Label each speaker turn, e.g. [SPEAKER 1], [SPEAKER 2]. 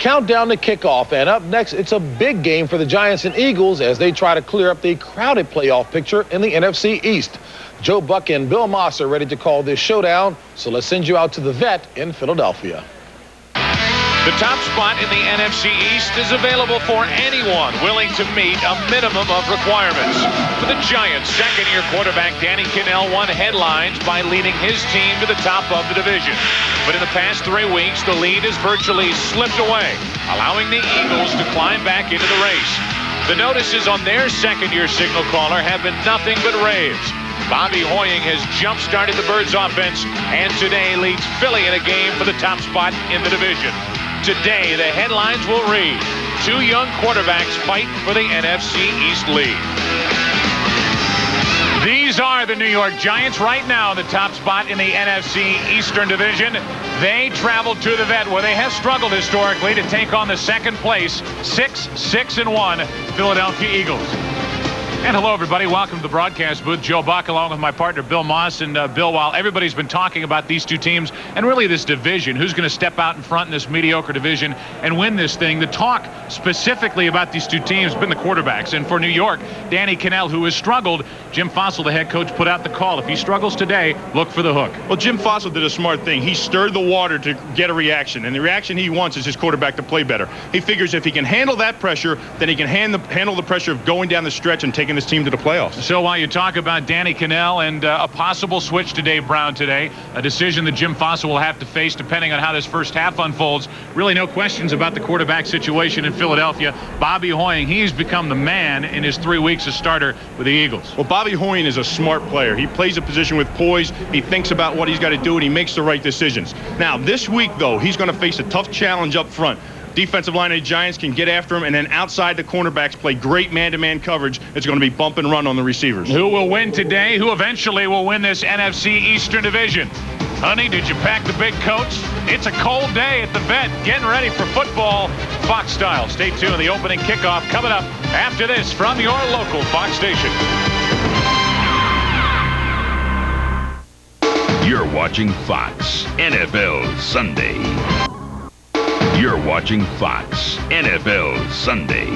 [SPEAKER 1] count down to kickoff, and up next, it's a big game for the Giants and Eagles as they try to clear up the crowded playoff picture in the NFC East. Joe Buck and Bill Maas are ready to call this showdown, so let's send you out to the vet in Philadelphia.
[SPEAKER 2] The top spot in the NFC East is available for anyone willing to meet a minimum of requirements. For the Giants, second-year quarterback Danny Cannell won headlines by leading his team to the top of the division. But in the past 3 weeks, the lead has virtually slipped away, allowing the Eagles to climb back into the race. The notices on their second-year signal caller have been nothing but raves. Bobby Hoying has jump-started the Birds' offense and today leads Philly in a game for the top spot in the division. Today, the headlines will read, 2 young quarterbacks fight for the NFC East lead. These are the New York Giants right now in the top spot in the NFC Eastern Division. They travel to the vet where they have struggled historically to take on the second place, 6-1 Philadelphia Eagles. And hello, everybody. Welcome to the broadcast booth. Joe Buck, along with my partner, Bill Maas. And Bill, while everybody's been talking about these two teams and really this division, who's going to step out in front in this mediocre division and win this thing, the talk specifically about these two teams has been the quarterbacks. And for New York, Danny Cannell, who has struggled, Jim Fossil, the head coach, put out the call. If he struggles today, look for the hook.
[SPEAKER 3] Well, Jim Fossil did a smart thing. He stirred the water to get a reaction. And the reaction he wants is his quarterback to play better. He figures if he can handle that pressure, then he can handle the pressure of going down the stretch and taking this team to the playoffs.
[SPEAKER 2] So while you talk about Danny Cannell and a possible switch to Dave Brown today, a decision that Jim Fossil will have to face depending on how this first half unfolds, really no questions about the quarterback situation in Philadelphia. Bobby Hoying, he's become the man in his 3 weeks as starter with the Eagles.
[SPEAKER 3] Well, Bobby Hoying is a smart player. He plays a position with poise. He thinks about what he's got to do, and he makes the right decisions. Now, this week, though, he's going to face a tough challenge up front. Defensive line of the Giants can get after him, and then outside the cornerbacks play great man-to-man coverage. It's going to be bump and run on the receivers.
[SPEAKER 2] Who will win today? Who eventually will win this NFC Eastern Division? Honey, did you pack the big coats? It's a cold day at the vet. Getting ready for football, Fox style. Stay tuned. The opening kickoff coming up after this from your local Fox station.
[SPEAKER 4] You're watching Fox NFL Sunday. You're watching Fox NFL Sunday.